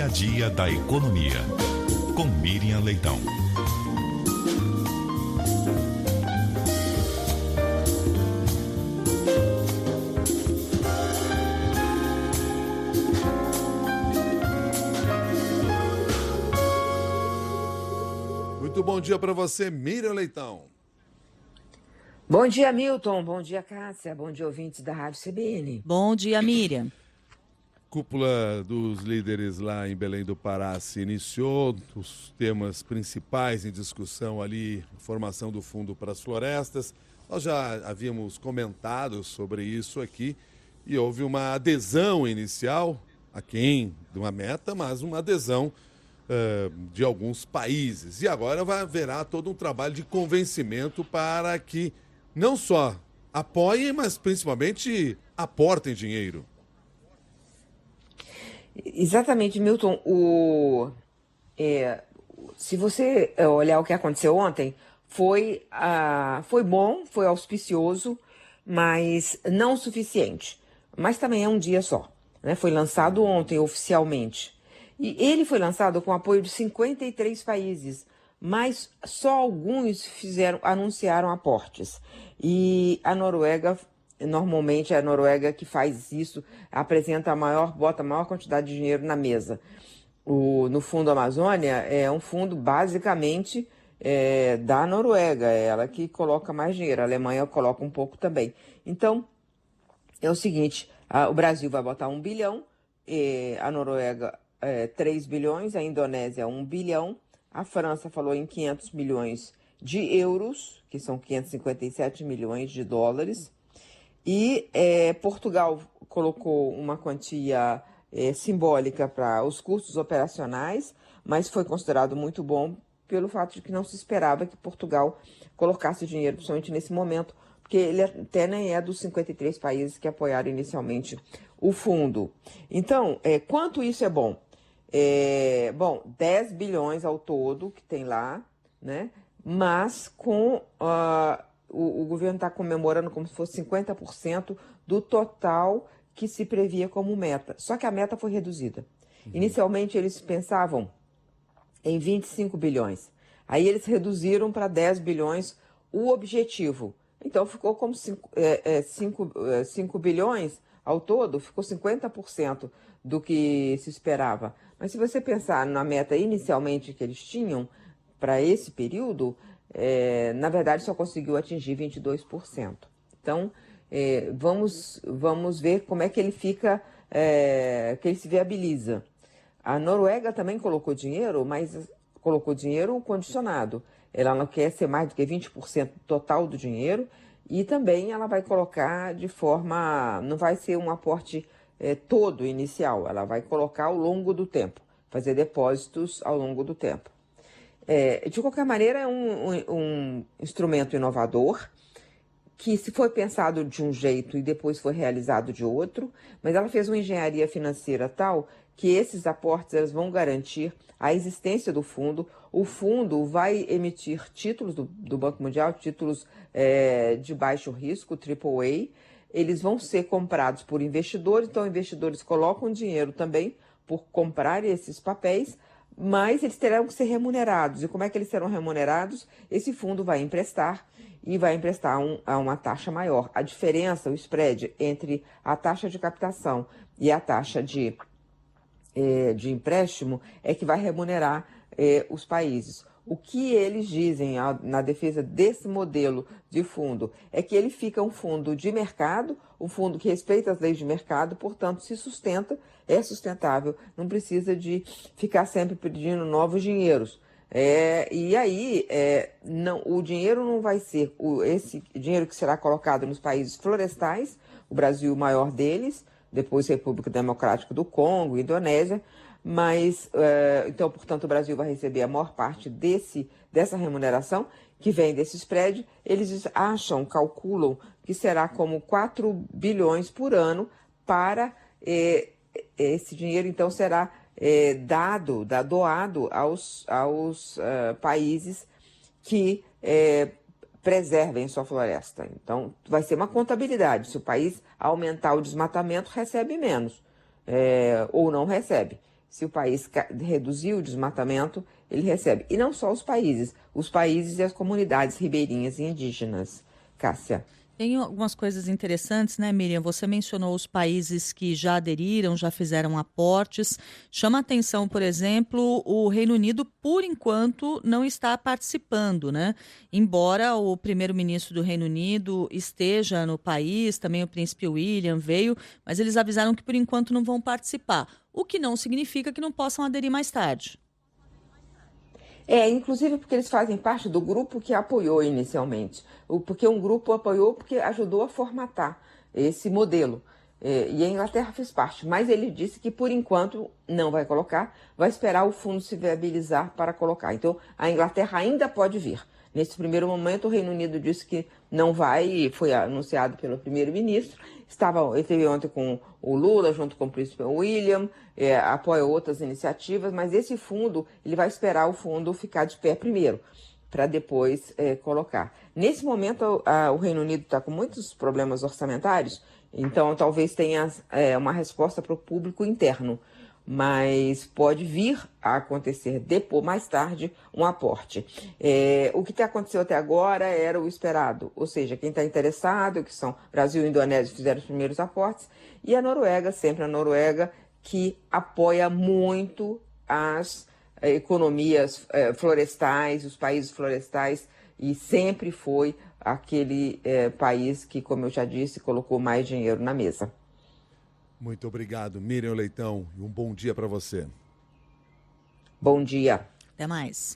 dia a dia da economia. Com Miriam Leitão. Muito bom dia para você, Miriam Leitão. Bom dia, Milton. Bom dia, Cássia. Bom dia, ouvintes da Rádio CBN. Bom dia, Miriam. Cúpula dos líderes lá em Belém do Pará se iniciou. Os temas principais em discussão ali, formação do Fundo para as Florestas. Nós já havíamos comentado sobre isso aqui e houve uma adesão inicial, aquém de uma meta, mas uma adesão de alguns países. E agora haverá todo um trabalho de convencimento para que não só apoiem, mas principalmente aportem dinheiro. Exatamente, Milton. Se você olhar o que aconteceu ontem, foi bom, foi auspicioso, mas não o suficiente. Mas também é um dia só, né? Foi lançado ontem oficialmente. E ele foi lançado com apoio de 53 países, mas só alguns anunciaram aportes. E a Noruega, normalmente é a Noruega que faz isso, bota a maior quantidade de dinheiro na mesa. No Fundo Amazônia é um fundo basicamente da Noruega, é ela que coloca mais dinheiro, a Alemanha coloca um pouco também. Então, é o seguinte, o Brasil vai botar 1 bilhão, a Noruega 3 bilhões, a Indonésia 1 bilhão, a França falou em 500 milhões de euros, que são 557 milhões de dólares, e Portugal colocou uma quantia simbólica para os custos operacionais, mas foi considerado muito bom pelo fato de que não se esperava que Portugal colocasse dinheiro, principalmente nesse momento, porque ele até nem é dos 53 países que apoiaram inicialmente o fundo. Então, quanto isso é bom? 10 bilhões ao todo que tem lá, né? Mas o governo está comemorando como se fosse 50% do total que se previa como meta. Só que a meta foi reduzida. Inicialmente eles pensavam em 25 bilhões. Aí eles reduziram para 10 bilhões o objetivo. Então ficou como 5 bilhões ao todo, ficou 50% do que se esperava. Mas se você pensar na meta inicialmente que eles tinham para esse período, na verdade só conseguiu atingir 22%. Então, vamos ver como é que ele fica, que ele se viabiliza. A Noruega também colocou dinheiro, mas colocou dinheiro condicionado. Ela não quer ser mais do que 20% total do dinheiro e também ela vai colocar de forma... Não vai ser um aporte todo inicial, ela vai colocar ao longo do tempo, fazer depósitos ao longo do tempo. De qualquer maneira, é um instrumento inovador, que se foi pensado de um jeito e depois foi realizado de outro, mas ela fez uma engenharia financeira tal que esses aportes eles vão garantir a existência do fundo. O fundo vai emitir títulos do Banco Mundial, títulos de baixo risco, AAA. Eles vão ser comprados por investidores, então investidores colocam dinheiro também por comprar esses papéis, mas eles terão que ser remunerados. E como é que eles serão remunerados? Esse fundo vai emprestar e vai emprestar a uma taxa maior. A diferença, o spread entre a taxa de captação e a taxa de empréstimo é que vai remunerar os países. O que eles dizem na defesa desse modelo de fundo é que ele fica um fundo de mercado, um fundo que respeita as leis de mercado, portanto se sustenta, é sustentável, não precisa de ficar sempre pedindo novos dinheiros. E aí, o dinheiro não vai ser esse dinheiro que será colocado nos países florestais, o Brasil o maior deles, depois República Democrática do Congo, Indonésia, mas, então, portanto, o Brasil vai receber a maior parte dessa remuneração que vem desse spread. Eles calculam que será como 4 bilhões por ano para esse dinheiro, então, será doado aos países que preservem sua floresta. Então, vai ser uma contabilidade. Se o país aumentar o desmatamento, recebe menos, ou não recebe. Se o país reduzir o desmatamento, ele recebe. E não só os países e as comunidades ribeirinhas e indígenas. Cássia. Tem algumas coisas interessantes, né, Miriam? Você mencionou os países que já aderiram, já fizeram aportes. Chama a atenção, por exemplo, o Reino Unido, por enquanto, não está participando, né? Embora o primeiro-ministro do Reino Unido esteja no país, também o príncipe William veio, mas eles avisaram que, por enquanto, não vão participar. O que não significa que não possam aderir mais tarde. Inclusive porque eles fazem parte do grupo que apoiou inicialmente. Porque um grupo apoiou porque ajudou a formatar esse modelo. E a Inglaterra fez parte, mas ele disse que por enquanto não vai colocar, vai esperar o fundo se viabilizar para colocar. Então a Inglaterra ainda pode vir. Nesse primeiro momento, o Reino Unido disse que não vai, foi anunciado pelo primeiro-ministro. Ele esteve ontem com o Lula, junto com o príncipe William, apoia outras iniciativas, mas esse fundo, ele vai esperar o fundo ficar de pé primeiro, para depois colocar. Nesse momento, o Reino Unido está com muitos problemas orçamentários, então talvez tenha uma resposta para o público interno. Mas pode vir a acontecer depois, mais tarde, um aporte. O que aconteceu até agora era o esperado, ou seja, quem está interessado, que são Brasil e Indonésia, fizeram os primeiros aportes, e a Noruega, sempre a Noruega, que apoia muito as economias florestais, os países florestais, e sempre foi aquele país que, como eu já disse, colocou mais dinheiro na mesa. Muito obrigado, Miriam Leitão, e um bom dia para você. Bom dia. Até mais.